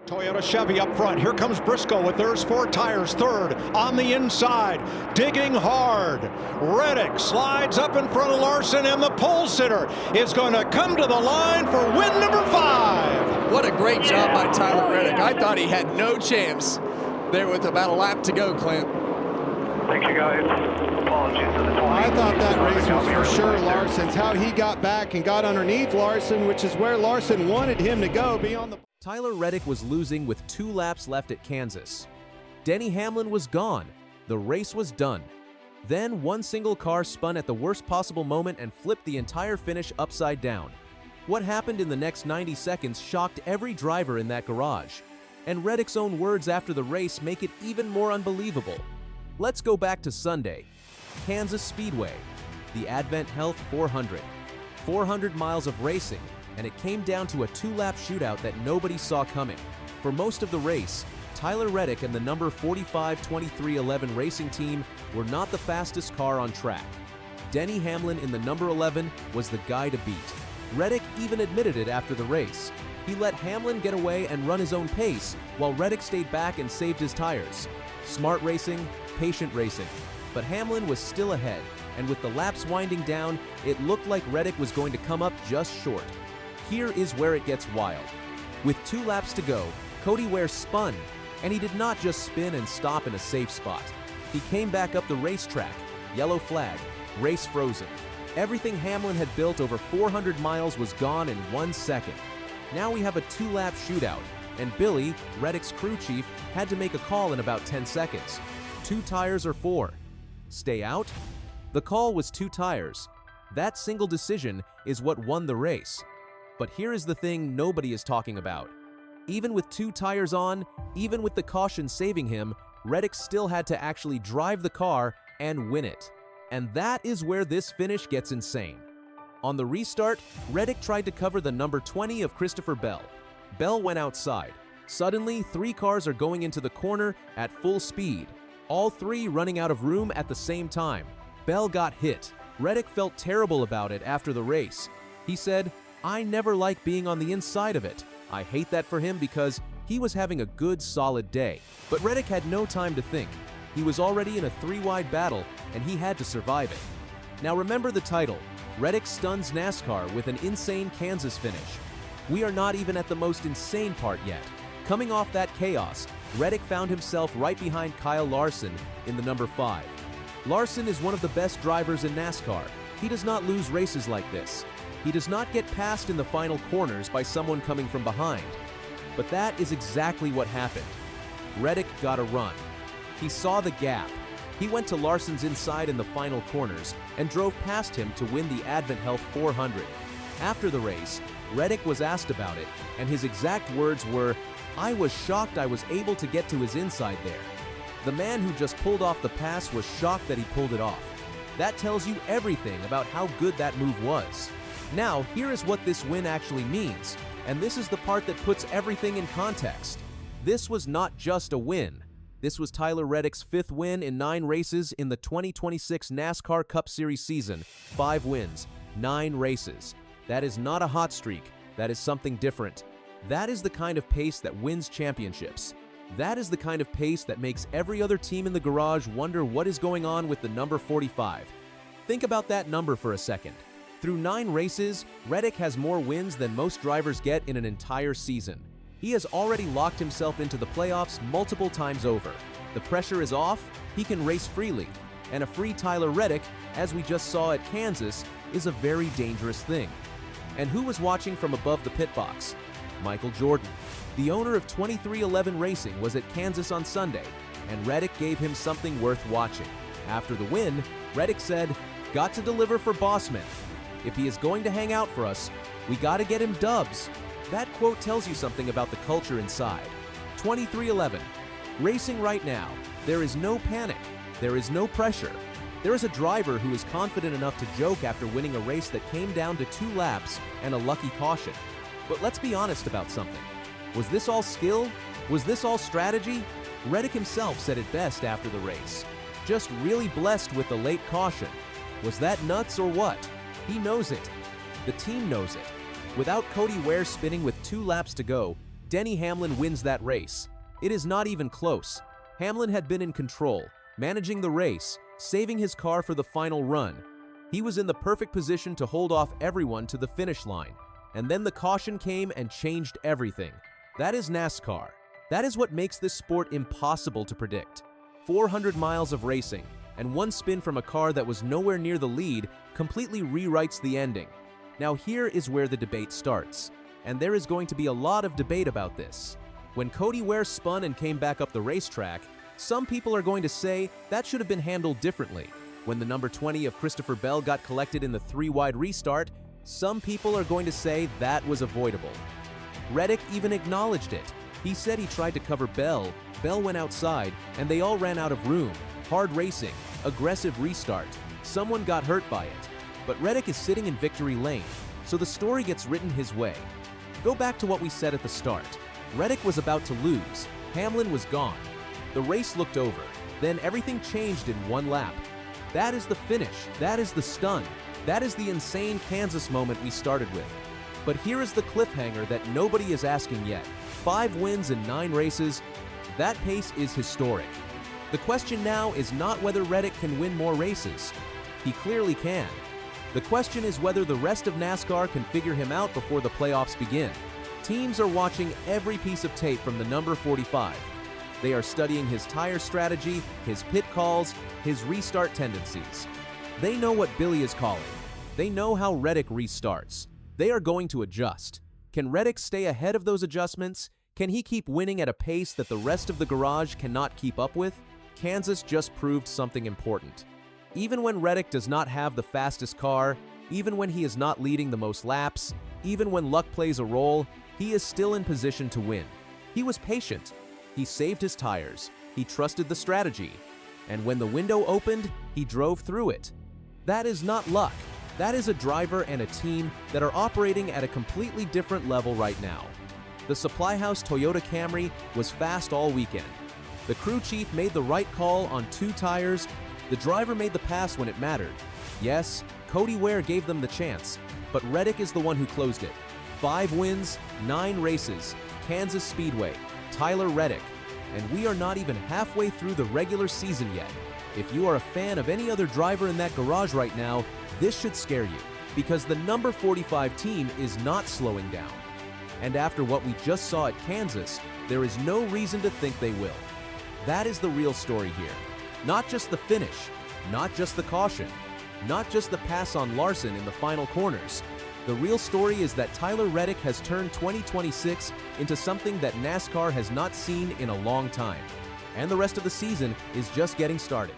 Toyota Chevy up front. Here comes Briscoe with their sport tires. Third on the inside, digging hard. Reddick slides up in front of Larson, and the pole sitter is going to come to the line for win number 5. What a great job by Tyler Reddick. I thought he had no chance there with about a lap to go, Clint. Thank you, guys. Apologies for the 20. I thought that race was for sure Larson's. How he got back and got underneath Larson, which is where Larson wanted him to go, be on the... Tyler Reddick was losing with 2 laps left at Kansas. Denny Hamlin was gone. The race was done. Then one single car spun at the worst possible moment and flipped the entire finish upside down. What happened in the next 90 seconds shocked every driver in that garage. And Reddick's own words after the race make it even more unbelievable. Let's go back to Sunday. Kansas Speedway, the AdventHealth 400. 400 miles of racing, and it came down to a 2-lap shootout that nobody saw coming. For most of the race, Tyler Reddick and the number 45-23-11 racing team were not the fastest car on track. Denny Hamlin in the number 11 was the guy to beat. Reddick even admitted it after the race. He let Hamlin get away and run his own pace, while Reddick stayed back and saved his tires. Smart racing, patient racing. But Hamlin was still ahead, and with the laps winding down, it looked like Reddick was going to come up just short. Here is where it gets wild. With 2 laps to go, Cody Ware spun, and he did not just spin and stop in a safe spot. He came back up the racetrack, yellow flag, race frozen. Everything Hamlin had built over 400 miles was gone in 1 second. Now we have a 2-lap shootout, and Billy, Reddick's crew chief, had to make a call in about 10 seconds. 2 tires or 4? Stay out? The call was 2 tires. That single decision is what won the race. But here is the thing nobody is talking about. Even with 2 tires on, even with the caution saving him, Reddick still had to actually drive the car and win it. And that is where this finish gets insane. On the restart, Reddick tried to cover the number 20 of Christopher Bell. Bell went outside. Suddenly, 3 cars are going into the corner at full speed, all 3 running out of room at the same time. Bell got hit. Reddick felt terrible about it after the race. He said, "I never like being on the inside of it. I hate that for him because he was having a good, solid day." But Reddick had no time to think. He was already in a 3-wide battle, and he had to survive it. Now remember the title, Reddick stuns NASCAR with an insane Kansas finish. We are not even at the most insane part yet. Coming off that chaos, Reddick found himself right behind Kyle Larson in the number 5. Larson is one of the best drivers in NASCAR. He does not lose races like this. He does not get passed in the final corners by someone coming from behind. But that is exactly what happened. Reddick got a run. He saw the gap. He went to Larson's inside in the final corners and drove past him to win the AdventHealth 400. After the race, Reddick was asked about it, and his exact words were, "I was shocked I was able to get to his inside there." The man who just pulled off the pass was shocked that he pulled it off. That tells you everything about how good that move was. Now, here is what this win actually means, and this is the part that puts everything in context. This was not just a win. This was Tyler Reddick's 5th win in 9 races in the 2026 NASCAR Cup Series season. 5 wins, 9 races. That is not a hot streak. That is something different. That is the kind of pace that wins championships. That is the kind of pace that makes every other team in the garage wonder what is going on with the number 45. Think about that number for a second. Through 9 races, Reddick has more wins than most drivers get in an entire season. He has already locked himself into the playoffs multiple times over. The pressure is off, he can race freely. And a free Tyler Reddick, as we just saw at Kansas, is a very dangerous thing. And who was watching from above the pit box? Michael Jordan. The owner of 2311 Racing was at Kansas on Sunday, and Reddick gave him something worth watching. After the win, Reddick said, "Got to deliver for Bossman. If he is going to hang out for us, we got to get him dubs." That quote tells you something about the culture inside. 2311. Racing right now. There is no panic. There is no pressure. There is a driver who is confident enough to joke after winning a race that came down to 2 laps and a lucky caution. But let's be honest about something. Was this all skill? Was this all strategy? Reddick himself said it best after the race. Just really blessed with the late caution. Was that nuts or what? He knows it. The team knows it. Without Cody Ware spinning with 2 laps to go, Denny Hamlin wins that race. It is not even close. Hamlin had been in control, managing the race, saving his car for the final run. He was in the perfect position to hold off everyone to the finish line. And then the caution came and changed everything. That is NASCAR. That is what makes this sport impossible to predict. 400 miles of racing, and one spin from a car that was nowhere near the lead completely rewrites the ending. Now here is where the debate starts. And there is going to be a lot of debate about this. When Cody Ware spun and came back up the racetrack, some people are going to say that should have been handled differently. When the number 20 of Christopher Bell got collected in the 3-wide restart, some people are going to say that was avoidable. Reddick even acknowledged it. He said he tried to cover Bell, Bell went outside, and they all ran out of room. Hard racing, aggressive restart. Someone got hurt by it. But Reddick is sitting in victory lane, so the story gets written his way. Go back to what we said at the start. Reddick was about to lose. Hamlin was gone. The race looked over. Then everything changed in one lap. That is the finish. That is the stun. That is the insane Kansas moment we started with. But here is the cliffhanger that nobody is asking yet. 5 wins in 9 races. That pace is historic. The question now is not whether Reddick can win more races. He clearly can. The question is whether the rest of NASCAR can figure him out before the playoffs begin. Teams are watching every piece of tape from the number 45. They are studying his tire strategy, his pit calls, his restart tendencies. They know what Billy is calling. They know how Reddick restarts. They are going to adjust. Can Reddick stay ahead of those adjustments? Can he keep winning at a pace that the rest of the garage cannot keep up with? Kansas just proved something important. Even when Reddick does not have the fastest car, even when he is not leading the most laps, even when luck plays a role, he is still in position to win. He was patient. He saved his tires. He trusted the strategy. And when the window opened, he drove through it. That is not luck. That is a driver and a team that are operating at a completely different level right now. The Supply House Toyota Camry was fast all weekend. The crew chief made the right call on 2 tires. The driver made the pass when it mattered. Yes, Cody Ware gave them the chance, but Reddick is the one who closed it. 5 wins, 9 races, Kansas Speedway, Tyler Reddick, and we are not even halfway through the regular season yet. If you are a fan of any other driver in that garage right now, this should scare you, because the number 45 team is not slowing down. And after what we just saw at Kansas, there is no reason to think they will. That is the real story here. Not just the finish, not just the caution, not just the pass on Larson in the final corners. The real story is that Tyler Reddick has turned 2026 into something that NASCAR has not seen in a long time. And the rest of the season is just getting started.